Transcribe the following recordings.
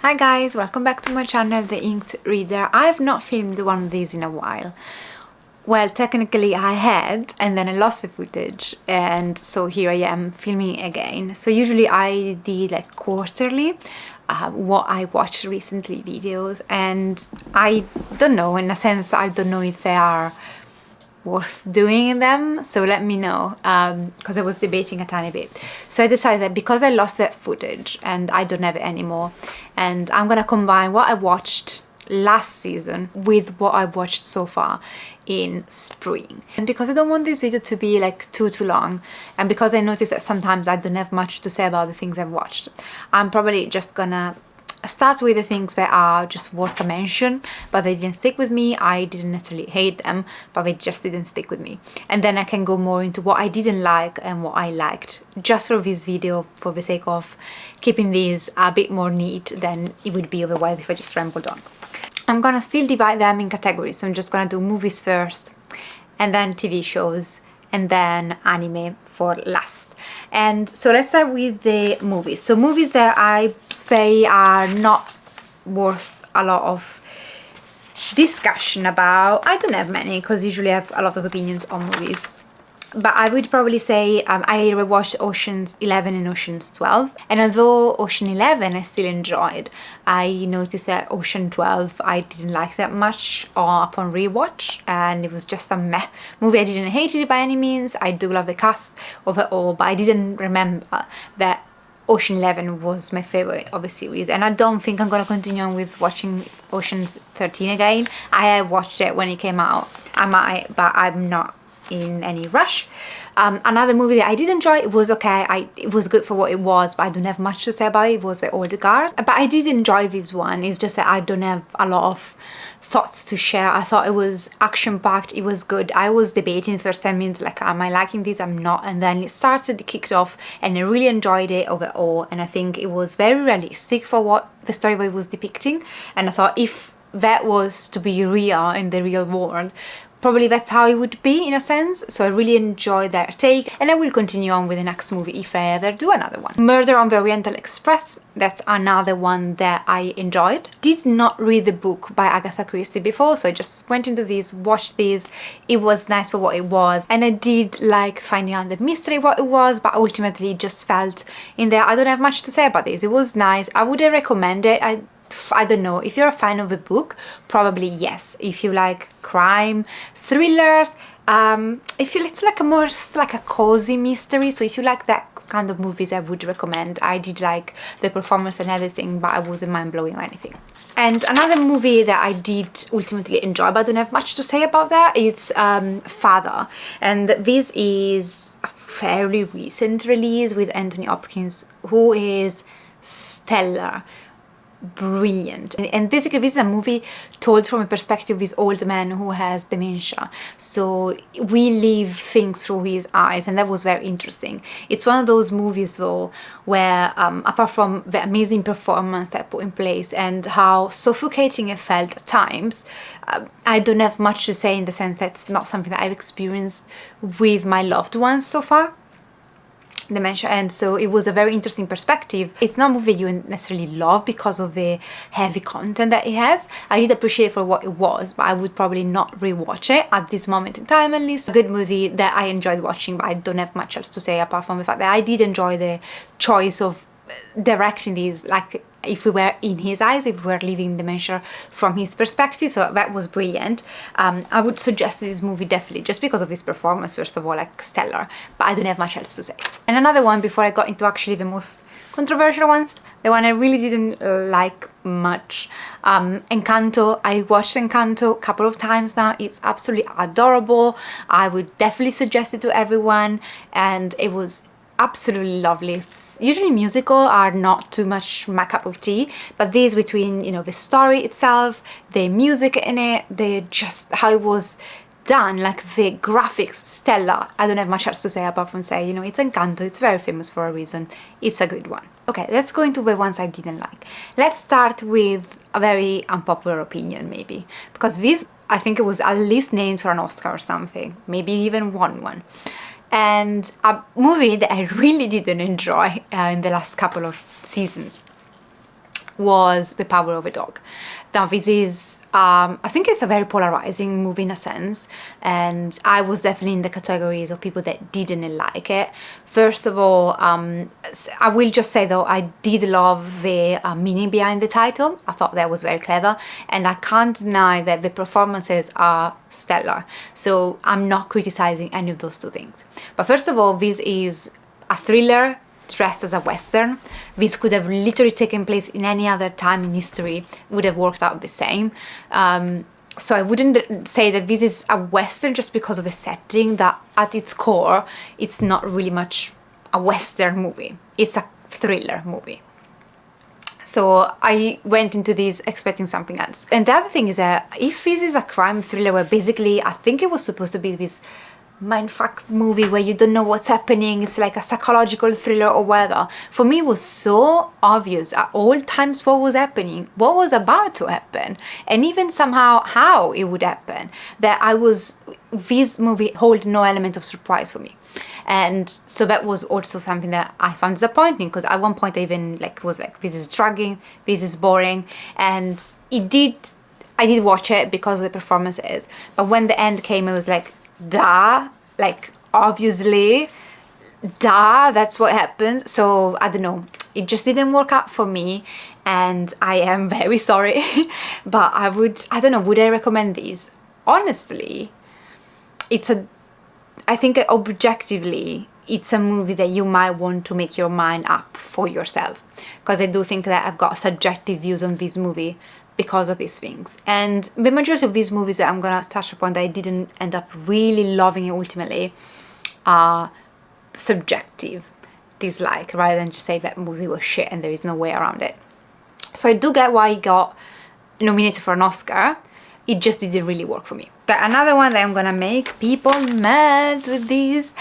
Hi guys, welcome back to my channel, The Inked Reader. I've not filmed one of these in a while. Well, technically I had, and then I lost the footage, and so here I am filming again. So usually I did like quarterly what I watched recently videos, and I don't know, in a sense I don't know if they are worth doing them, so let me know, because I was debating a tiny bit. So I decided that because I lost that footage and I don't have it anymore, and I'm gonna combine what I watched last season with what I've watched so far in spring. And because I don't want this video to be like too long, and because I noticed that sometimes I don't have much to say about the things I've watched, I'm probably just gonna start with the things that are just worth a mention, but they didn't stick with me. I didn't necessarily hate them, but they just didn't stick with me. And then I can go more into what I didn't like and what I liked, just for this video, for the sake of keeping these a bit more neat than it would be otherwise if I just rambled on. I'm gonna still divide them in categories, so I'm just gonna do movies first, and then TV shows, and then anime for last. And so let's start with the movies. So movies that they are not worth a lot of discussion about. I don't have many because usually I have a lot of opinions on movies. But I would probably say I rewatched Ocean's 11 and Ocean's 12, and although Ocean 11 I still enjoyed, I noticed that Ocean 12 I didn't like that much upon rewatch, and it was just a meh movie. I didn't hate it by any means. I do love the cast overall, but I didn't remember that Ocean 11 was my favorite of the series, and I don't think I'm gonna continue on with watching Ocean's 13 again. I watched it when it came out. I might, but I'm not in any rush. Another movie that I did enjoy, it was okay, it was good for what it was, but I don't have much to say about it. It was The Old Guard, but I did enjoy this one. It's just that I don't have a lot of thoughts to share. I thought it was action-packed, it was good. I was debating the first 10 minutes, like, am I liking this? I'm not. And then it started, it kicked off, and I really enjoyed it overall, and I think it was very realistic for what the story was depicting. And I thought if that was to be real in the real world, probably that's how it would be in a sense. So I really enjoyed their take, and I will continue on with the next movie if I ever do another one. Murder on the Oriental Express, that's another one that I enjoyed. Did not read the book by Agatha Christie before, so I just went into this, watched this. It was nice for what it was, and I did like finding out the mystery what it was, but ultimately it just felt in there. I don't have much to say about this. It was nice. I wouldn't recommend it. I don't know, if you're a fan of a book, probably yes. If you like crime, thrillers, if you, it's like a more like a cozy mystery, so if you like that kind of movies, I would recommend. I did like the performance and everything, but I wasn't mind-blowing or anything. And another movie that I did ultimately enjoy, but I don't have much to say about that, it's Father, and this is a fairly recent release with Anthony Hopkins, who is stellar. Brilliant. And basically this is a movie told from a perspective of this old man who has dementia, so we live things through his eyes, and that was very interesting. It's one of those movies though where apart from the amazing performance that put in place and how suffocating it felt at times, I don't have much to say in the sense that it's not something that I've experienced with my loved ones so far, dementia, and so it was a very interesting perspective. It's not a movie you necessarily love because of the heavy content that it has. I did appreciate it for what it was, but I would probably not rewatch it at this moment in time, at least. A good movie that I enjoyed watching, but I don't have much else to say apart from the fact that I did enjoy the choice of directing these, like if we were in his eyes, if we were living dementia from his perspective, so that was brilliant. I would suggest this movie definitely, just because of his performance, first of all, like stellar, but I don't have much else to say. And another one before I got into actually the most controversial ones, the one I really didn't like much, Encanto. I watched Encanto a couple of times now. It's absolutely adorable. I would definitely suggest it to everyone, and it was absolutely lovely. It's usually musical are not too much my cup of tea, but these, between, you know, the story itself, the music in it, the just how it was done, like the graphics, stellar. I don't have much else to say apart from say, you know, it's Encanto, it's very famous for a reason, it's a good one. Okay, let's go into the ones I didn't like. Let's start with a very unpopular opinion maybe, because this, I think it was at least named for an Oscar or something, maybe even won one. And a movie that I really didn't enjoy in the last couple of seasons was The Power of a Dog. Now this is, I think it's a very polarizing movie in a sense, and I was definitely in the categories of people that didn't like it. First of all, I will just say though, I did love the meaning behind the title. I thought that was very clever, and I can't deny that the performances are stellar. So I'm not criticizing any of those two things. But first of all, this is a thriller dressed as a western. This could have literally taken place in any other time in history, would have worked out the same. So I wouldn't say that this is a western just because of the setting, that at its core it's not really much a western movie, it's a thriller movie. So I went into this expecting something else. And the other thing is that if this is a crime thriller where basically I think it was supposed to be this mindfuck movie where you don't know what's happening, it's like a psychological thriller or whatever, for me it was so obvious at all times what was happening, what was about to happen, and even somehow how it would happen, that this movie hold no element of surprise for me. And so that was also something that I found disappointing, because at one point I even was like, this is dragging, this is boring. And I did watch it because of the performances, but when the end came, it was like, duh, like obviously, duh, that's what happens. So I don't know, it just didn't work out for me, and I am very sorry. But I don't know, would I recommend these? Honestly, I think objectively it's a movie that you might want to make your mind up for yourself, because I do think that I've got subjective views on this movie because of these things. And the majority of these movies that I'm gonna touch upon that I didn't end up really loving it ultimately are subjective dislike, rather than just say that movie was shit and there is no way around it. So I do get why he got nominated for an Oscar, it just didn't really work for me. But another one that I'm gonna make people mad with this,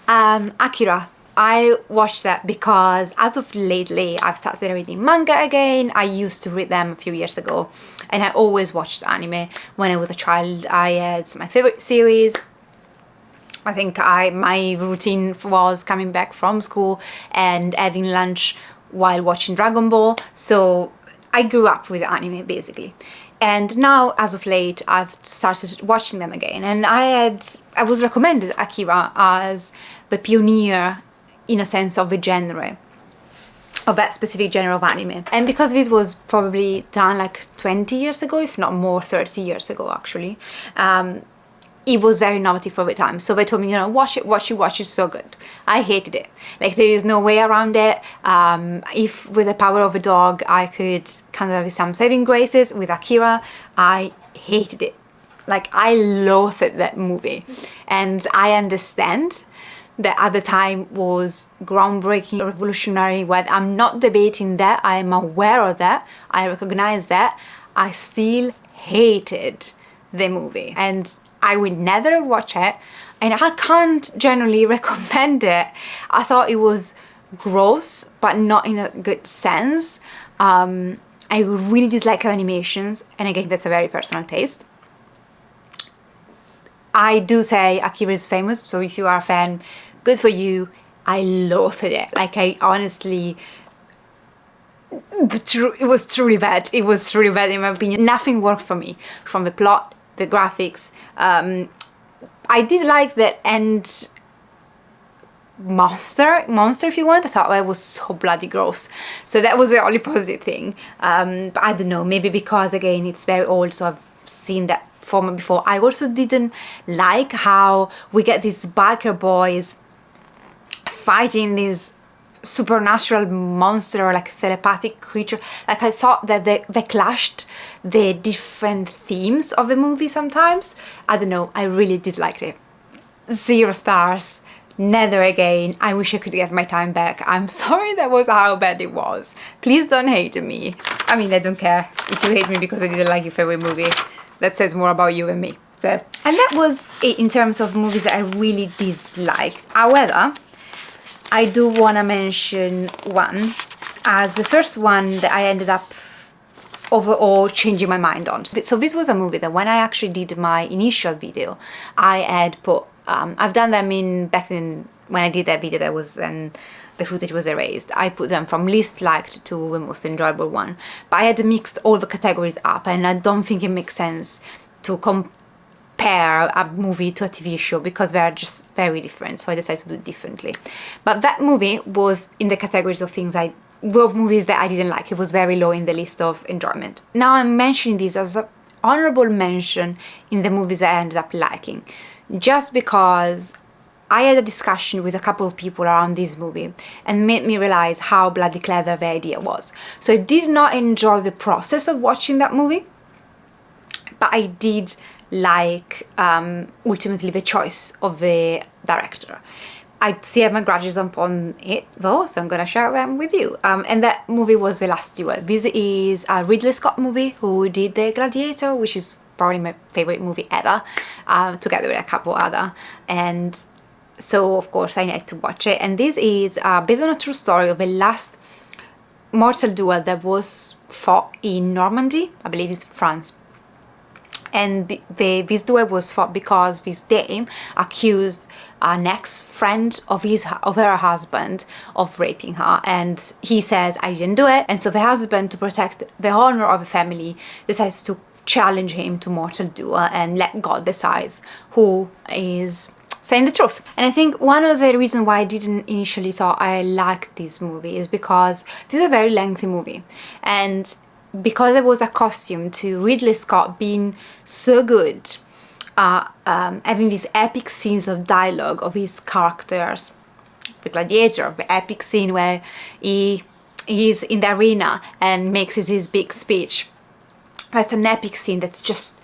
Akira. I watched that because as of lately I've started reading manga again. I used to read them a few years ago, and I always watched anime. When I was a child, I had my favorite series. I think my routine was coming back from school and having lunch while watching Dragon Ball. So I grew up with anime basically. And now, as of late, I've started watching them again. And I was recommended Akira as the pioneer, in a sense, of the genre, of that specific genre of anime. And because this was probably done like 20 years ago, if not more, 30 years ago actually, it was very innovative for the time. So they told me, watch it, it's so good. I hated it. Like, there is no way around it. If with The Power of a Dog I could kind of have some saving graces, with Akira I hated it. Like, I loathed that movie. And I understand that at the time was groundbreaking, revolutionary. Well, I'm not debating that, I am aware of that, I recognize that. I still hated the movie, and I will never watch it, and I can't generally recommend it. I thought it was gross, but not in a good sense. I really dislike animations, and again, that's a very personal taste. I do say Akira is famous, so if you are a fan, good for you. I loathed it. Like, I honestly, it was truly bad. It was truly bad in my opinion. Nothing worked for me, from the plot, the graphics. I did like that end monster if you want. I thought that was so bloody gross, so that was the only positive thing. But I don't know, maybe because again it's very old, so I've seen that format before. I also didn't like how we get these biker boys fighting this supernatural monster or like telepathic creature. Like, I thought that they clashed the different themes of the movie sometimes. I don't know, I really disliked it. 0 stars, never again. I wish I could get my time back. I'm sorry, that was how bad it was. Please don't hate me. I mean, I don't care if you hate me because I didn't like your favorite movie. That says more about you and me. So, and that was it in terms of movies that I really disliked. However, I do want to mention one as the first one that I ended up overall changing my mind on. So this was a movie that when I actually did my initial video, I had put, I've done them back in, when I did that video, that was in the footage was erased. I put them from least liked to the most enjoyable one. But I had mixed all the categories up, and I don't think it makes sense to compare a movie to a TV show because they are just very different. So I decided to do it differently. But that movie was in the categories of movies that I didn't like. It was very low in the list of enjoyment. Now I'm mentioning this as an honorable mention in the movies I ended up liking, just because I had a discussion with a couple of people around this movie and made me realize how bloody clever the idea was. So I did not enjoy the process of watching that movie, but I did like ultimately the choice of the director. I still have my grudges upon it though, so I'm gonna share them with you. And that movie was The Last Duel. This is a Ridley Scott movie who did The Gladiator, which is probably my favorite movie ever, together with a couple other. And so of course I had to watch it. And this is based on a true story of the last mortal duel that was fought in Normandy, I believe it's France. And this duel was fought because this dame accused an ex-friend of her husband of raping her, and he says, I didn't do it. And so the husband, to protect the honor of the family, decides to challenge him to mortal duel and let God decide who is saying the truth. And I think one of the reasons why I didn't initially thought I liked this movie is because this is a very lengthy movie, and because I was accustomed to Ridley Scott being so good, having these epic scenes of dialogue of his characters, the Gladiator, the epic scene where he is in the arena and makes his big speech. That's an epic scene that's just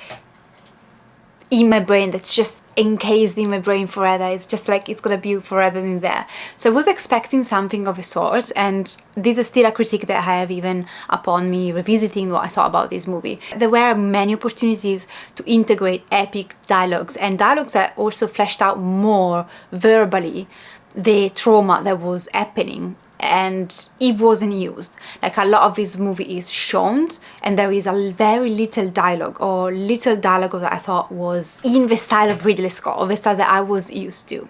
in my brain, that's just encased in my brain forever. It's just like it's gonna be forever in there. So I was expecting something of a sort, and this is still a critique that I have even upon me revisiting what I thought about this movie. There were many opportunities to integrate epic dialogues, and dialogues that also fleshed out more verbally the trauma that was happening, and it wasn't used. Like, a lot of this movie is shown and there is a very little dialogue, or little dialogue that I thought was in the style of Ridley Scott, or the style that I was used to.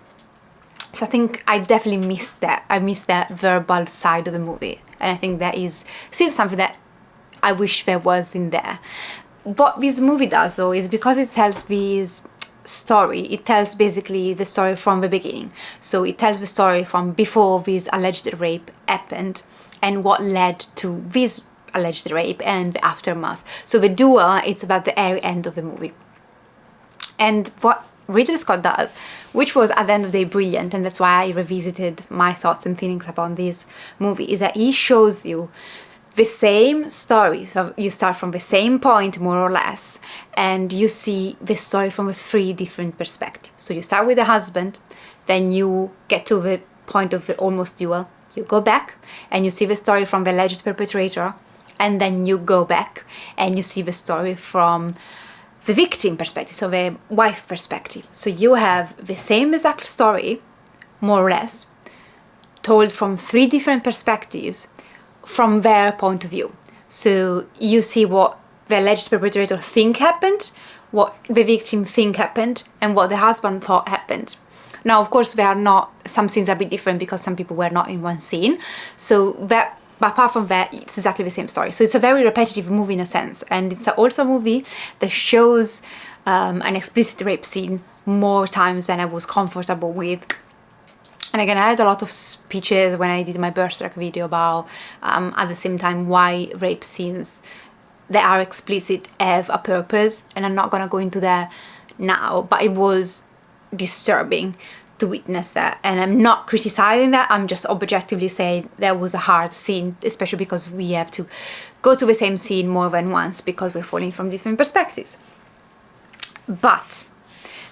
So I think I definitely missed that. I missed that verbal side of the movie, and I think that is still something that I wish there was in there. What this movie does though is, because it tells this story, it tells basically the story from the beginning. So it tells the story from before this alleged rape happened and what led to this alleged rape and the aftermath. So the duel, it's about the very end of the movie. And what Ridley Scott does, which was at the end of the day brilliant, and that's why I revisited my thoughts and feelings upon this movie, is that he shows you the same story. So you start from the same point, more or less, and you see the story from a 3 different perspectives. So you start with the husband, then you get to the point of the almost duel, you go back and you see the story from the alleged perpetrator, and then you go back and you see the story from the victim perspective, so the wife perspective. So you have the same exact story, more or less, told from 3 different perspectives from their point of view. So you see what the alleged perpetrator think happened, what the victim think happened, and what the husband thought happened. Now, of course, there are not, some scenes are a bit different because some people were not in one scene. So that, but apart from that, it's exactly the same story. So it's a very repetitive movie in a sense, and it's also a movie that shows an explicit rape scene more times than I was comfortable with. And again, I had a lot of speeches when I did my Berserk video about, at the same time, why rape scenes that are explicit have a purpose. And I'm not gonna go into that now, but it was disturbing to witness that. And I'm not criticizing that, I'm just objectively saying that was a hard scene, especially because we have to go to the same scene more than once because we're falling from different perspectives. But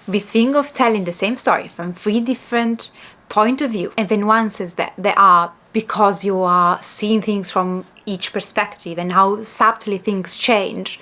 this thing of telling the same story from 3 different point of view, and the nuances that there are because you are seeing things from each perspective and how subtly things change,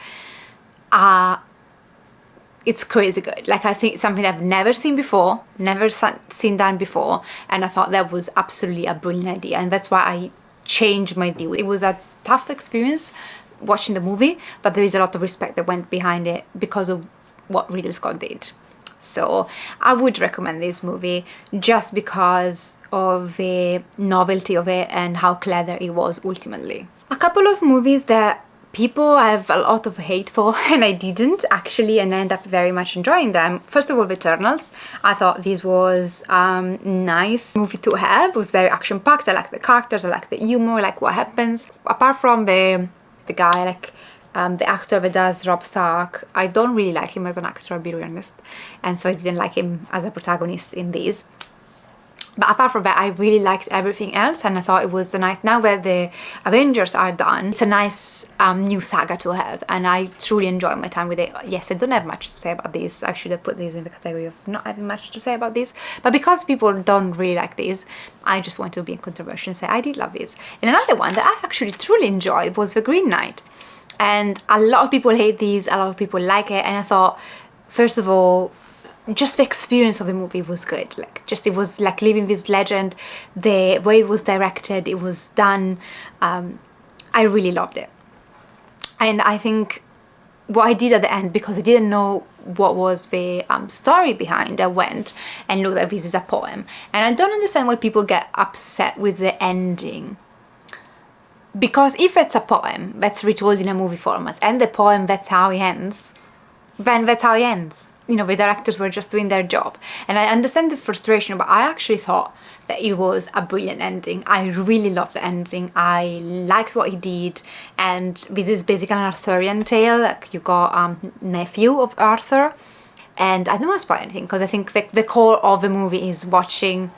it's crazy good. Like, I think something I've never seen before, never seen done before, and I thought that was absolutely a brilliant idea, and that's why I changed my view. It was a tough experience watching the movie, but there is a lot of respect that went behind it because of what Ridley Scott did. So I would recommend this movie just because of the novelty of it and how clever it was ultimately. A couple of movies that people have a lot of hate for and I didn't actually, and end up very much enjoying them. First of all, Eternals. I thought this was nice movie to have. It was very action-packed. I like the characters, I like the humor, I like what happens. Apart from the guy, like the actor that does Rob Stark, I don't really like him as an actor, I'll be honest, and so I didn't like him as a protagonist in these. But apart from that, I really liked everything else, and I thought it was a nice, now that the Avengers are done, it's a nice new saga to have, and I truly enjoy my time with it. Yes, I don't have much to say about this. I should have put this in the category of not having much to say about this, but because people don't really like this, I just want to be controversial and say I did love this. And another one that I actually truly enjoyed was The Green Knight, and a lot of people hate these, a lot of people like it, and I thought, first of all, just the experience of the movie was good. Like, just it was like living this legend. The way it was directed, it was done, I really loved it. And I think what I did at the end, because I didn't know what was the story behind, I went and looked at this as a poem, and I don't understand why people get upset with the ending. Because if it's a poem that's retold in a movie format and the poem, that's how it ends, then that's how it ends. You know, the directors were just doing their job. And I understand the frustration, but I actually thought that it was a brilliant ending. I really loved the ending. I liked what he did. And this is basically an Arthurian tale. Like, you got nephew of Arthur. And I don't want to spoil anything, because I think the core of the movie is watching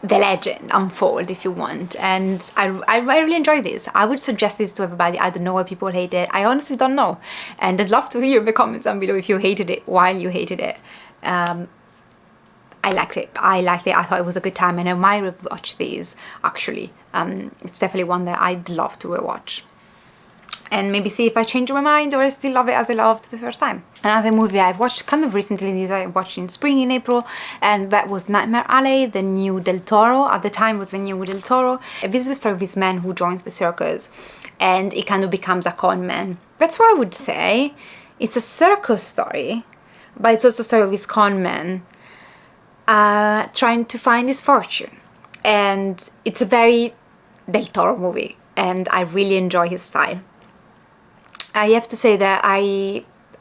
the legend unfold, if you want, and I really enjoy this. I would suggest this to everybody. I don't know why people hate it. I honestly don't know, and I'd love to hear in the comments down below if you hated it, why you hated it. I liked it. I thought it was a good time, and I might rewatch these actually. It's definitely one that I'd love to rewatch, and maybe see if I change my mind or I still love it as I loved the first time. Another movie I've watched kind of recently, this I watched in spring, in April, and that was Nightmare Alley, the new Del Toro. At the time was the new Del Toro. This is the story of this man who joins the circus, and he kind of becomes a con man. That's what I would say. It's a circus story, but it's also a story of this con man trying to find his fortune. And it's a very Del Toro movie, and I really enjoy his style. I have to say that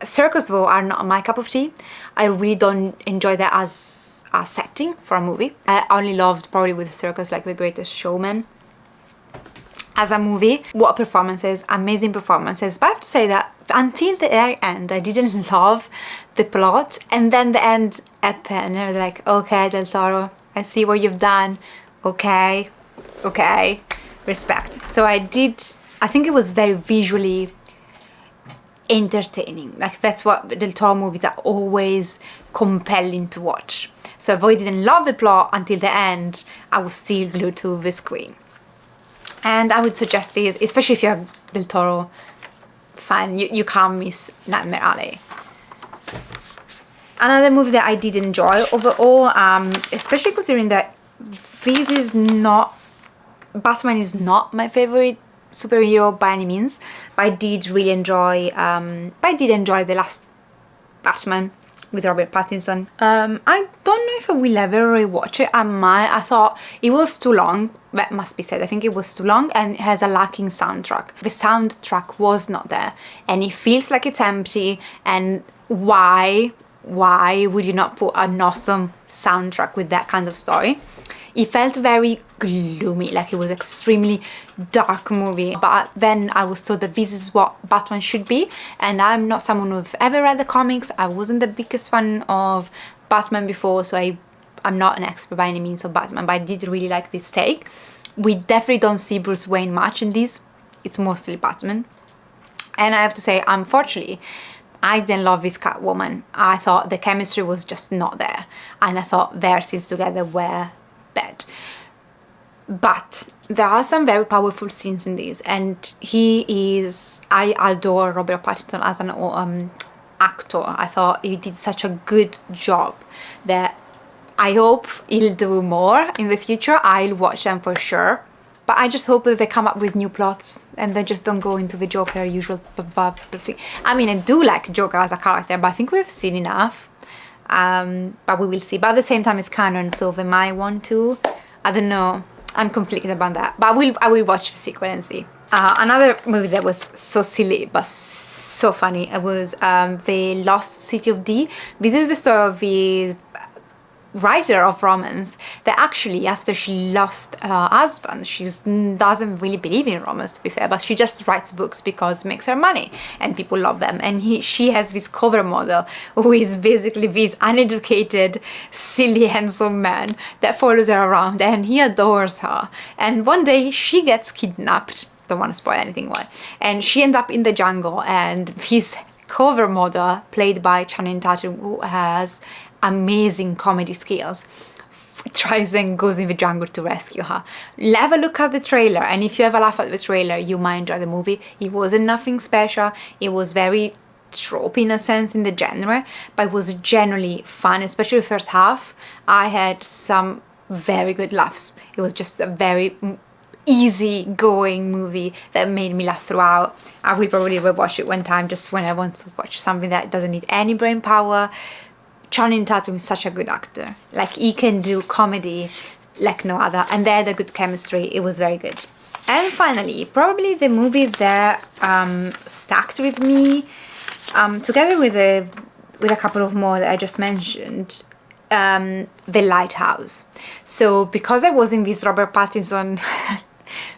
circus though are not my cup of tea. I really don't enjoy that as a setting for a movie. I only loved probably with circus like The Greatest Showman as a movie. What performances, amazing performances. But I have to say that until the very end I didn't love the plot, and then the end happened and I was like, okay, Del Toro, I see what you've done. Okay, respect. So I think it was very visually entertaining. Like, that's what Del Toro movies are, always compelling to watch. So if I didn't love the plot until the end, I was still glued to the screen. And I would suggest this, especially if you're a Del Toro fan, you can't miss Nightmare Alley. Another movie that I did enjoy overall, especially considering that this is not, Batman is not my favorite superhero by any means, but I did really enjoy the last Batman with Robert Pattinson. I don't know if I will ever rewatch it. I thought it was too long. That must be said. I think it was too long, and it has a lacking soundtrack. The soundtrack was not there, and it feels like it's empty. And why would you not put an awesome soundtrack with that kind of story? It felt very gloomy, like it was extremely dark movie. But then I was told that this is what Batman should be, and I'm not someone who've ever read the comics. I wasn't the biggest fan of Batman before, so I'm not an expert by any means of Batman, but I did really like this take. We definitely don't see Bruce Wayne much in this. It's mostly Batman. And I have to say, unfortunately, I didn't love this Catwoman. I thought the chemistry was just not there, and I thought their scenes together were bad. But there are some very powerful scenes in this, and I adore Robert Pattinson as an actor. I thought he did such a good job that I hope he'll do more in the future. I'll watch them for sure. But I just hope that they come up with new plots and they just don't go into the Joker usual thing. I mean, I do like Joker as a character, but I think we've seen enough. but we will see. But at the same time, it's canon, so they might want to. I don't know. I'm conflicted about that, but I will watch the sequel and see. Another movie that was so silly but so funny, it was The Lost City of D. This is the story of the writer of romance that actually, after she lost her husband, she doesn't really believe in romance, to be fair, but she just writes books because it makes her money and people love them. And she has this cover model who is basically this uneducated, silly, handsome man that follows her around, and he adores her. And one day she gets kidnapped. Don't want to spoil anything, why? And she ends up in the jungle, and this cover model, played by Channing Tatum, who has amazing comedy skills, tries and goes in the jungle to rescue her. Have a look at the trailer, and if you have a laugh at the trailer, you might enjoy the movie. It wasn't nothing special. It was very trope in a sense in the genre, but it was generally fun, especially the first half. I had some very good laughs. It was just a very easy going movie that made me laugh throughout. I will probably rewatch it one time just when I want to watch something that doesn't need any brain power. Channing Tatum is such a good actor. Like, he can do comedy like no other, and they had a good chemistry. It was very good. And finally, probably the movie that stuck with me, together with a couple of more that I just mentioned, The Lighthouse. So because I was in this Robert Pattinson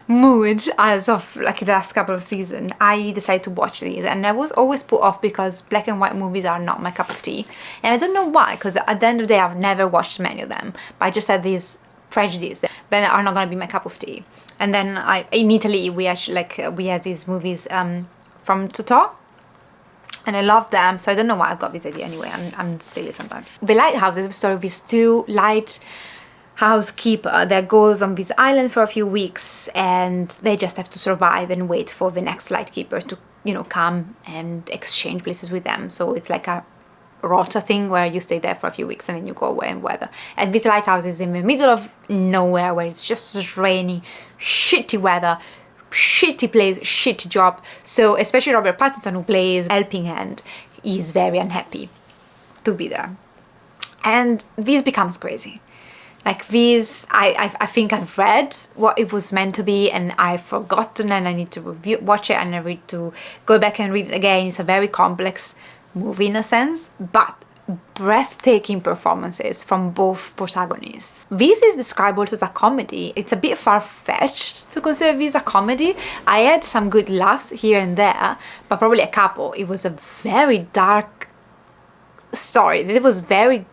mood as of like the last couple of seasons, I decided to watch these, and I was always put off because black and white movies are not my cup of tea, and I don't know why, because at the end of the day I've never watched many of them, but I just had this prejudice that they are not going to be my cup of tea. And then in Italy we actually we had these movies from Totò, and I love them, so I don't know why I've got this idea anyway. I'm silly sometimes. The Lighthouse is the story of these two housekeeper that goes on this island for a few weeks, and they just have to survive and wait for the next lightkeeper to, you know, come and exchange places with them. So it's like a rota thing where you stay there for a few weeks and then you go away and weather. And this lighthouse is in the middle of nowhere, where it's just rainy, shitty weather, shitty place, shitty job. So especially Robert Pattinson, who plays helping hand, is very unhappy to be there. And this becomes crazy. Like this, I think I've read what it was meant to be, and I've forgotten, and I need to watch it, and I need to go back and read it again. It's a very complex movie in a sense, but breathtaking performances from both protagonists. This is described also as a comedy. It's a bit far-fetched to consider this a comedy. I had some good laughs here and there, but probably a couple. It was a very dark story. It was very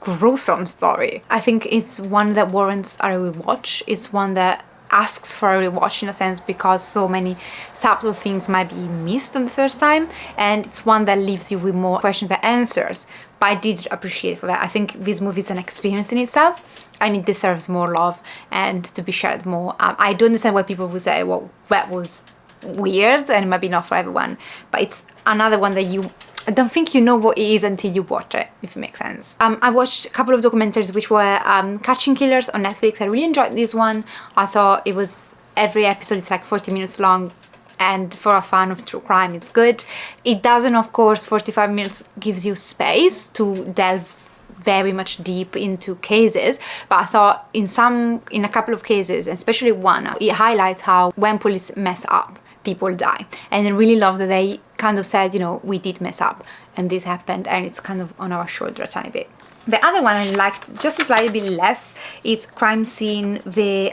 gruesome story. I think it's one that warrants a rewatch. It's one that asks for a rewatch in a sense, because so many subtle things might be missed on the first time, and it's one that leaves you with more questions than answers. But I did appreciate it for that. I think this movie is an experience in itself, and it deserves more love and to be shared more. I do understand why people would say, well, that was weird and maybe not for everyone, but it's another one that I don't think you know what it is until you watch it, if it makes sense. I watched a couple of documentaries which were Catching Killers on Netflix. I really enjoyed this one. I thought it was, every episode is like 40 minutes long, and for a fan of true crime it's good. It doesn't, of course, 45 minutes gives you space to delve very much deep into cases, but I thought in a couple of cases, especially one, it highlights how when police mess up, people die. And I really love that they kind of said, you know, we did mess up and this happened, and it's kind of on our shoulder a tiny bit. The other one I liked just a slightly bit less, it's Crime Scene, the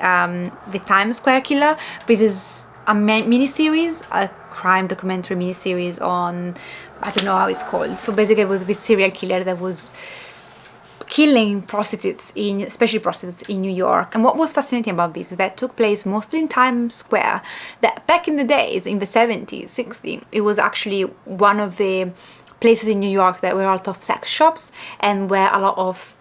Times Square Killer. This is a mini-series, a crime documentary mini-series on, I don't know how it's called. So basically it was this serial killer that was killing prostitutes, especially prostitutes in New York. And what was fascinating about this is that it took place mostly in Times Square, that back in the days, in the 70s, 60s, it was actually one of the places in New York that were a lot of sex shops, and where a lot of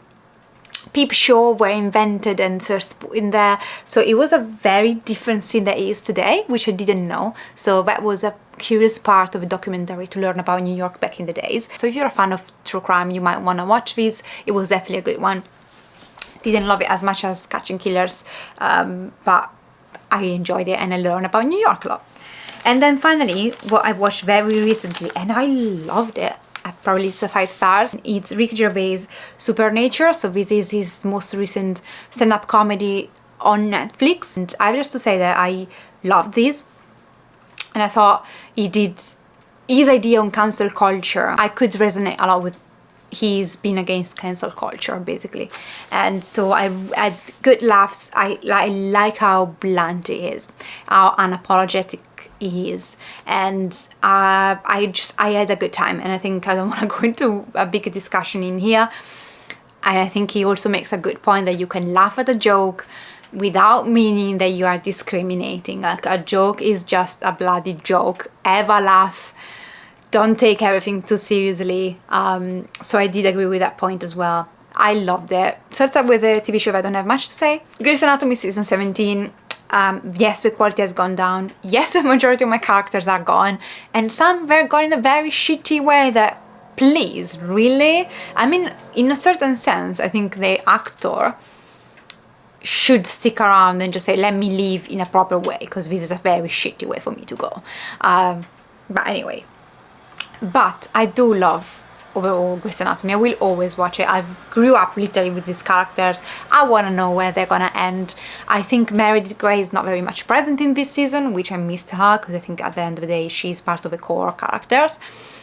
peep show were invented and first put in there. So it was a very different scene that it is today, which I didn't know. So that was a curious part of a documentary to learn about New York back in the days. So if you're a fan of true crime, you might want to watch this. It was definitely a good one. Didn't love it as much as Catching Killers, but I enjoyed it and I learned about New York a lot. And then finally, what I watched very recently, and I loved it. I probably it's a 5 stars. It's Ricky Gervais' Supernature, so this is his most recent stand-up comedy on Netflix, and I have just to say that I loved this, and I thought he did his idea on cancel culture. I could resonate a lot with he's been against cancel culture basically, and so I had good laughs. I like how blunt he is, how unapologetic he is, and I had a good time. And I think I don't want to go into a big discussion in here, and I think he also makes a good point that you can laugh at a joke without meaning that you are discriminating. Like, a joke is just a bloody joke. Have a laugh, don't take everything too seriously. So I did agree with that point as well. I loved it. So let's start with the TV show. I don't have much to say. Grey's Anatomy season 17. Yes, the quality has gone down. Yes, the majority of my characters are gone, and some were gone in a very shitty way that, please, really? I mean, in a certain sense, I think the actor should stick around and just say, let me leave in a proper way, because this is a very shitty way for me to go. But anyway, but I do love overall Grey's Anatomy. I will always watch it. I've grew up literally with these characters. I want to know where they're gonna end. I think Meredith Grey is not very much present in this season, which I missed her, because I think at the end of the day she's part of the core characters,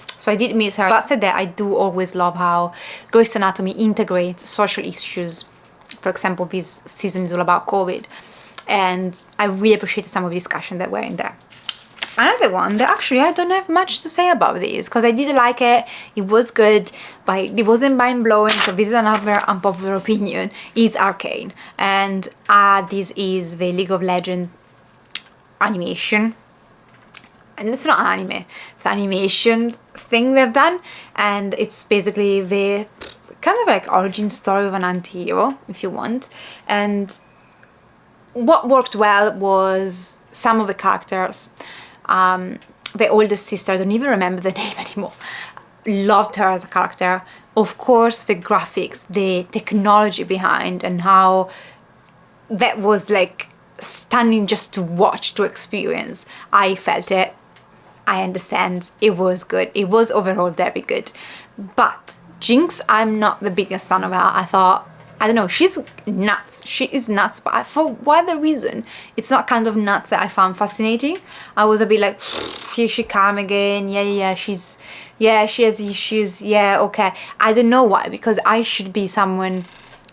so I did miss her. But said that, I do always love how Grey's Anatomy integrates social issues. For example, this season is all about COVID, and I really appreciated some of the discussion that were in there. Another one that actually I don't have much to say about this, because I did like it, it was good, but it wasn't mind-blowing, so this is another unpopular opinion, is Arcane. And this is the League of Legends animation. And it's not an anime, it's an animation thing they've done, and it's basically the kind of like origin story of an anti-hero, if you want. And what worked well was some of the characters. The oldest sister, I don't even remember the name anymore, loved her as a character. Of course, the graphics, the technology behind, and how that was like stunning just to watch, to experience. I felt it. I understand. It was good. It was overall very good. But Jinx, I'm not the biggest fan of her. I thought, I don't know, she's nuts. She is nuts, but for whatever reason, it's not kind of nuts that I found fascinating. I was a bit like, here she come again. Yeah, she has issues. Yeah, okay. I don't know why, because I should be someone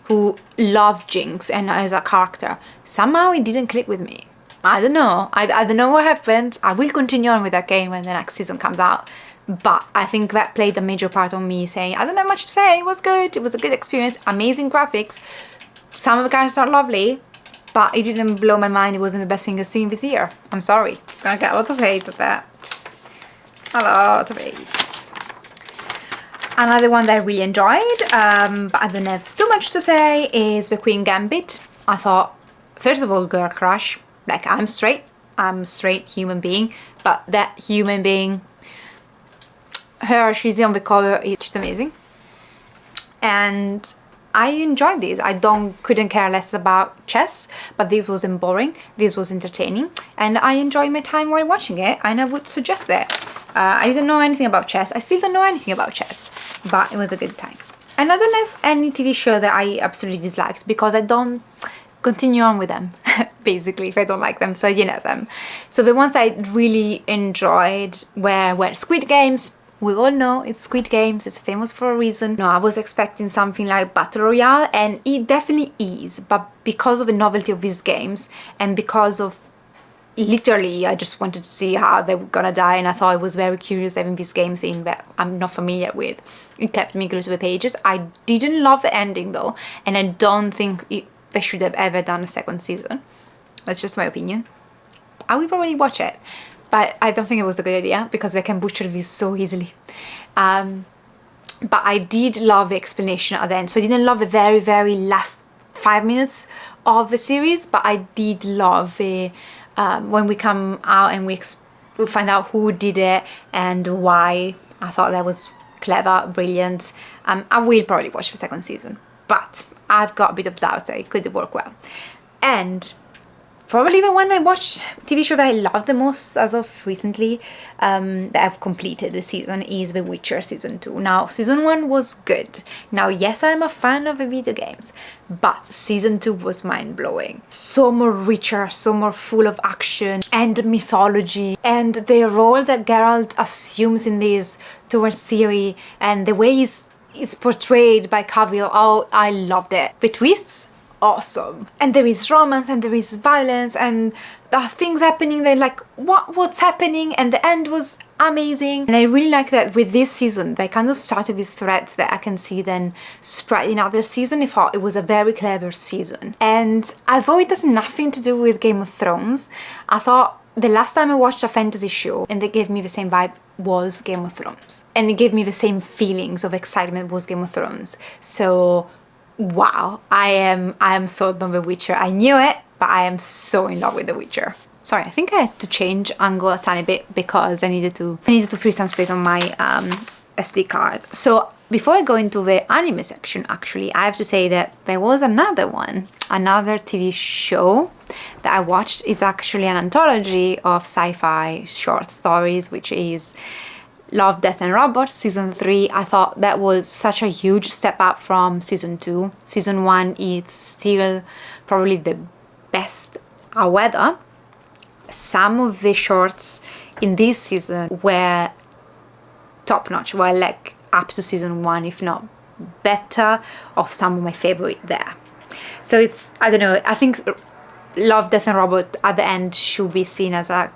who loved Jinx and as a character. Somehow it didn't click with me. I don't know. I don't know what happened. I will continue on with that game when the next season comes out. But I think that played a major part on me saying, I don't have much to say, it was good, it was a good experience, amazing graphics, some of the characters are lovely, but it didn't blow my mind. It wasn't the best thing I've seen this year. I'm sorry. I'm gonna get a lot of hate with that. A lot of hate. Another one that I really enjoyed, but I don't have too much to say, is The Queen Gambit. I thought, first of all, girl crush. Like, I'm a straight human being, but that human being, she's on the cover, she's amazing, and I enjoyed this. I couldn't care less about chess, but this wasn't boring, this was entertaining, and I enjoyed my time while watching it, and I would suggest it. I didn't know anything about chess, I still don't know anything about chess, but it was a good time. And I don't have any TV show that I absolutely disliked, because I don't continue on with them, basically, if I don't like them, so you know them. So the ones I really enjoyed were Squid Games. We all know it's Squid Games, it's famous for a reason. No, I was expecting something like Battle Royale, and it definitely is, but because of the novelty of these games, and because of literally I just wanted to see how they were gonna die, and I thought it was very curious having these games in that I'm not familiar with. It kept me glued to the pages. I didn't love the ending though, and I don't think they should have ever done a second season. That's just my opinion. I will probably watch it, but I don't think it was a good idea, because they can butcher this so easily. But I did love the explanation at the end. So I didn't love the very, very last 5 minutes of the series, but I did love the when we come out and we find out who did it and why. I thought that was clever, brilliant. I will probably watch the second season, but I've got a bit of doubt that it could work well. And probably the one I watched TV show that I love the most as of recently, that I've completed the season, is The Witcher season 2. Now, season 1 was good. Now, yes, I'm a fan of the video games, but season 2 was mind-blowing. So more richer, so more full of action and mythology, and the role that Geralt assumes in this towards Ciri, and the way he's portrayed by Cavill, oh, I loved it. The twists, awesome. And there is romance and there is violence and there are things happening. They're like, what's happening? And the end was amazing. And I really like that with this season, they kind of started with threads that I can see then spread in other season. I thought it was a very clever season. And although it has nothing to do with Game of Thrones, I thought the last time I watched a fantasy show and they gave me the same vibe was Game of Thrones. And it gave me the same feelings of excitement was Game of Thrones. So wow, I am sold on The Witcher. I knew it, but I am so in love with The Witcher. Sorry, I think I had to change angle a tiny bit because I needed to free some space on my SD card. So before I go into the anime section, actually, I have to say that there was another TV show that I watched. It's actually an anthology of sci-fi short stories, which is Love, Death and Robots season 3. I thought that was such a huge step up from season 2. Season 1 is still probably the best. However, some of the shorts in this season were top notch, were like up to season 1, if not better, of some of my favorite there. So it's, I don't know, I think Love, Death and Robot at the end should be seen as a,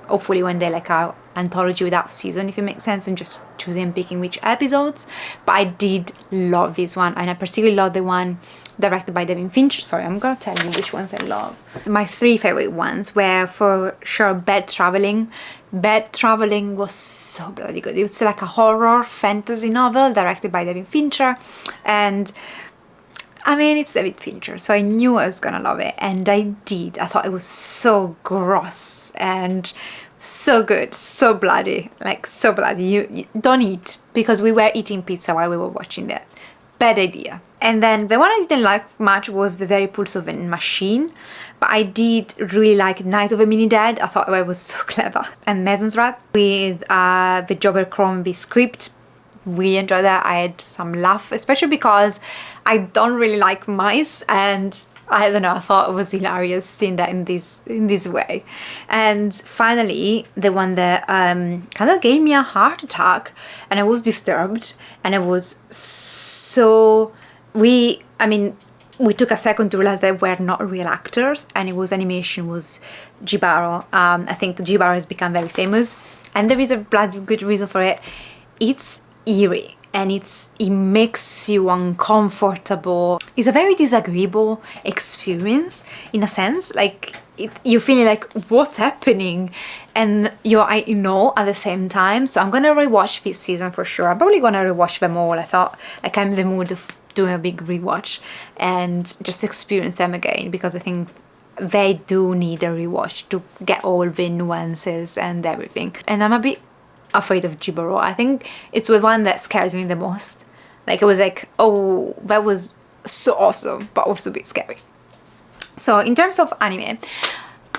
hopefully one day, like a anthology without season, if it makes sense, and just choosing and picking which episodes. But I did love this one, and I particularly love the one directed by David Fincher. Sorry, I'm gonna tell you which ones I love. My 3 favorite ones were for sure Bad Traveling. Bad Traveling was so bloody good. It's like a horror fantasy novel directed by David Fincher, and I mean, it's David Fincher, so I knew I was gonna love it, and I did. I thought it was so gross and so good, so bloody, like so bloody. You don't eat, because we were eating pizza while we were watching that. Bad idea. And then the one I didn't like much was The Very Pulse of a Machine, but I did really like Night of the Mini Dead. I thought it was so clever. And Mason's Rat with the Joe Abercrombie script. Really enjoyed that. I had some laugh, especially because I don't really like mice, and I don't know, I thought it was hilarious seeing that in this way. And finally, the one that kind of gave me a heart attack, and I was disturbed, and I was so... we took a second to realize they were not real actors, and it was animation, was Jibaro. I think Jibaro has become very famous, and there is a bloody good reason for it. It's eerie, and it makes you uncomfortable. It's a very disagreeable experience in a sense, like you feel like what's happening, and you're in awe at the same time. So I'm gonna rewatch this season for sure. I'm probably gonna rewatch them all. I thought like I'm in the mood of doing a big rewatch and just experience them again, because I think they do need a rewatch to get all the nuances and everything. And I'm a bit afraid of Jibaro. I think it's the one that scared me the most. Like it was like, oh, that was so awesome, but also a bit scary. So in terms of anime,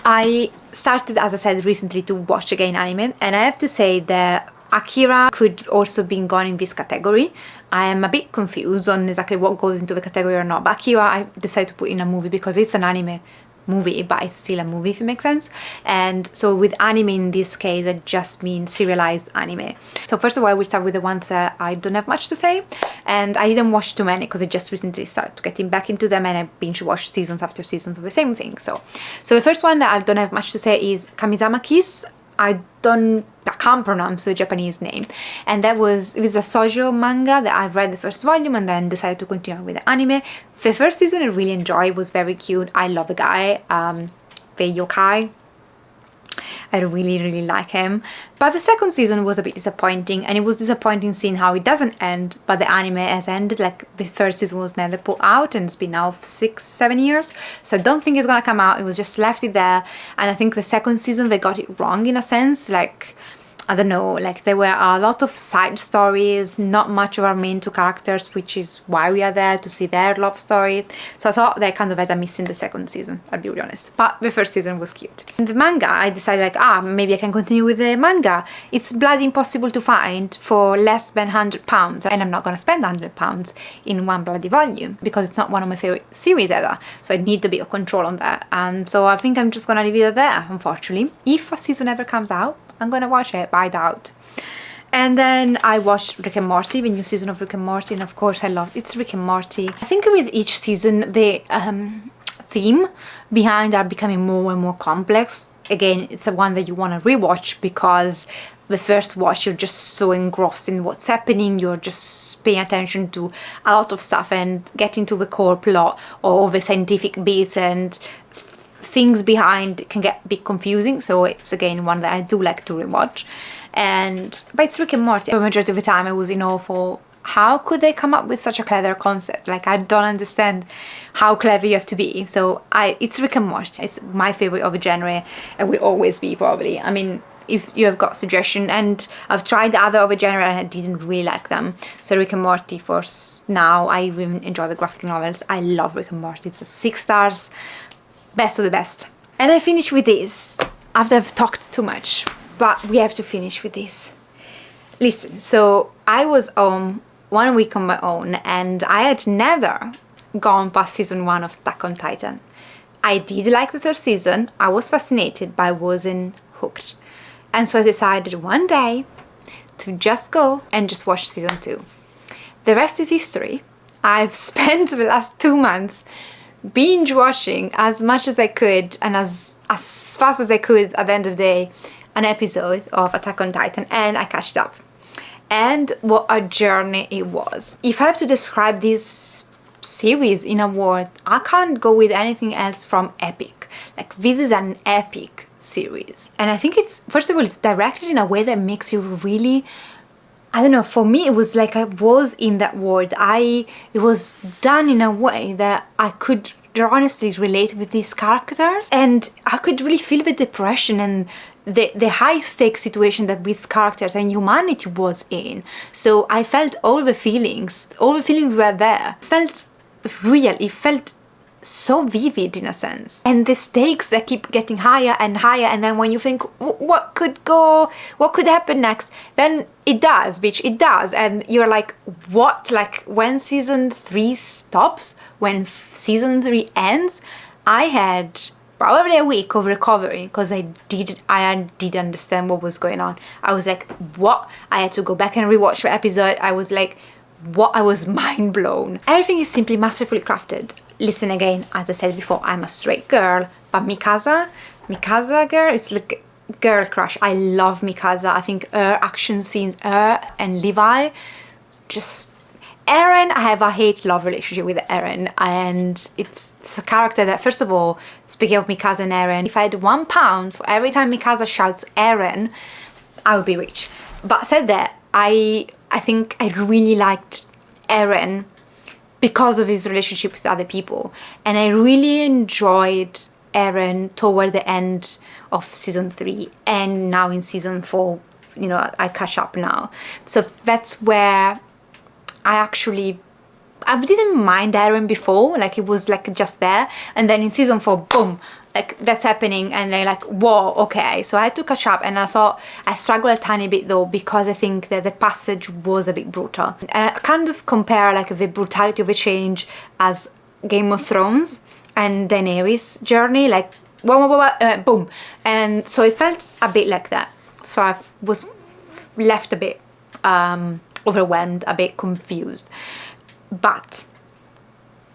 I started, as I said, recently to watch again anime, and I have to say that Akira could also be gone in this category. I am a bit confused on exactly what goes into the category or not, but Akira I decided to put in a movie because it's an anime movie, but it's still a movie, if it makes sense. And so with anime in this case, it just means serialized anime. So first of all, we'll start with the ones that I don't have much to say, and I didn't watch too many because I just recently started getting back into them, and I binge watched seasons after seasons of the same thing. So the first one that I don't have much to say is Kamisama Kiss. I can't pronounce the Japanese name, and it was a shoujo manga that I've read the first volume and then decided to continue with the anime. The first season I really enjoyed, it was very cute. I love the guy, the yokai. I really like him. But the second season was a bit disappointing, and it was disappointing seeing how it doesn't end, but the anime has ended. Like the first season was never put out, and it's been now 6-7 years, so I don't think it's gonna come out. It was just left it there, and I think the second season they got it wrong in a sense. Like I don't know, like there were a lot of side stories, not much of our main two characters, which is why we are there, to see their love story. So I thought they kind of had a miss in the second season, I'll be really honest. But the first season was cute. In the manga, I decided like, maybe I can continue with the manga. It's bloody impossible to find for less than £100, and I'm not gonna spend £100 in one bloody volume because it's not one of my favorite series ever. So I need a bit of control on that. And so I think I'm just gonna leave it there, unfortunately. If a season ever comes out, I'm gonna watch it, but I doubt. And then I watched Rick and Morty, the new season of Rick and Morty, and of course I love it's Rick and Morty. I think with each season the theme behind are becoming more and more complex. Again, it's a one that you want to rewatch because the first watch you're just so engrossed in what's happening, you're just paying attention to a lot of stuff and getting to the core plot or the scientific bits, and things behind can get a bit confusing. So it's again one that I do like to rewatch. But it's Rick and Morty. The majority of the time I was in awe for how could they come up with such a clever concept. Like, I don't understand how clever you have to be. So it's Rick and Morty. It's my favorite of the genre and will always be, probably. I mean, if you have got suggestion, and I've tried other of the genre and I didn't really like them. So Rick and Morty for now. I really enjoy the graphic novels. I love Rick and Morty. It's a 6 stars. Best of the best. And I finish with this after I've talked too much, but we have to finish with this. Listen, so I was 1 week on my own and I had never gone past season 1 of Attack on Titan. I did like the 3rd season, I was fascinated, but I wasn't hooked. And so I decided one day to just go and just watch season 2. The rest is history. I've spent the last 2 months binge watching as much as I could and as fast as I could at the end of the day an episode of Attack on Titan, and I catched up. And what a journey it was. If I have to describe this series in a word, I can't go with anything else from epic. Like, this is an epic series. And I think it's, first of all, it's directed in a way that makes you really, I don't know, for me it was like I was in that world. It was done in a way that I could honestly relate with these characters, and I could really feel the depression and the high stakes situation that these characters and humanity was in. So I felt all the feelings were there. It felt real, it felt so vivid in a sense, and the stakes that keep getting higher and higher, and then when you think what could happen next, then it does, bitch, it does, and you're like, what? Like, when season 3 stops, when season 3 ends, I had probably a week of recovery because I did understand what was going on. I was like, what? I had to go back and rewatch the episode. I was like, what? I was mind blown. Everything is simply masterfully crafted. Listen, again, as I said before, I'm a straight girl, but Mikasa girl, it's like girl crush. I love Mikasa. I think her action scenes, her and Levi, just Eren, I have a hate-love relationship with Eren, and it's a character that, first of all, speaking of Mikasa and Eren, if I had £1 for every time Mikasa shouts Eren, I would be rich. But said that, I think I really liked Eren because of his relationship with other people, and I really enjoyed Eren toward the end of season 3, and now in season 4, you know, I catch up now. So that's where I didn't mind Eren before, like it was like just there, and then in season 4, boom, like that's happening, and they're like, whoa, okay. So I had to catch up, and I thought I struggled a tiny bit though, because I think that the passage was a bit brutal, and I kind of compare like the brutality of the change as Game of Thrones and Daenerys' journey, like boom, and so it felt a bit like that. So I was left a bit overwhelmed, a bit confused, but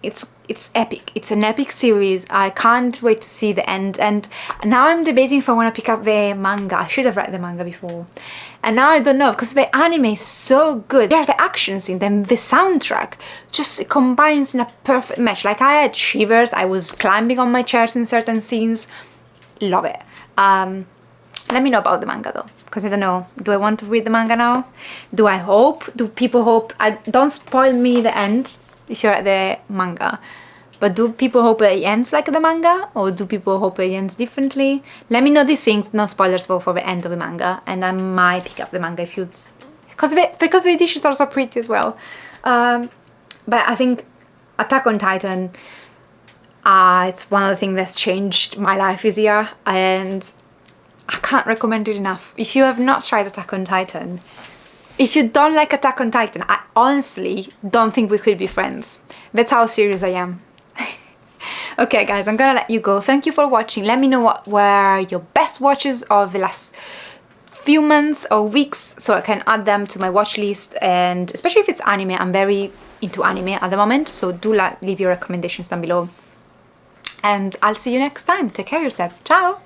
it's epic. It's an epic series. I can't wait to see the end, and now I'm debating if I want to pick up the manga. I should have read the manga before, and now I don't know, because the anime is so good. There's the action scene, then the soundtrack just, it combines in a perfect match. Like, I had shivers, I was climbing on my chairs in certain scenes. Love it. Let me know about the manga though, because I don't know, do I want to read the manga now? Do I hope? Do people hope? Don't spoil me the end if you're at the manga. But do people hope it ends like the manga, or do people hope it ends differently? Let me know these things. No spoilers for the end of the manga, and I might pick up the manga if you, because the editions are so pretty as well. But I think Attack on Titan, it's one of the things that's changed my life this year, and I can't recommend it enough. If you have not tried Attack on Titan, if you don't like Attack on Titan, I honestly don't think we could be friends. That's how serious I am. Okay guys, I'm gonna let you go. Thank you for watching. Let me know what were your best watches of the last few months or weeks, so I can add them to my watch list. And especially if it's anime, I'm very into anime at the moment, so do leave your recommendations down below. And I'll see you next time. Take care of yourself. Ciao!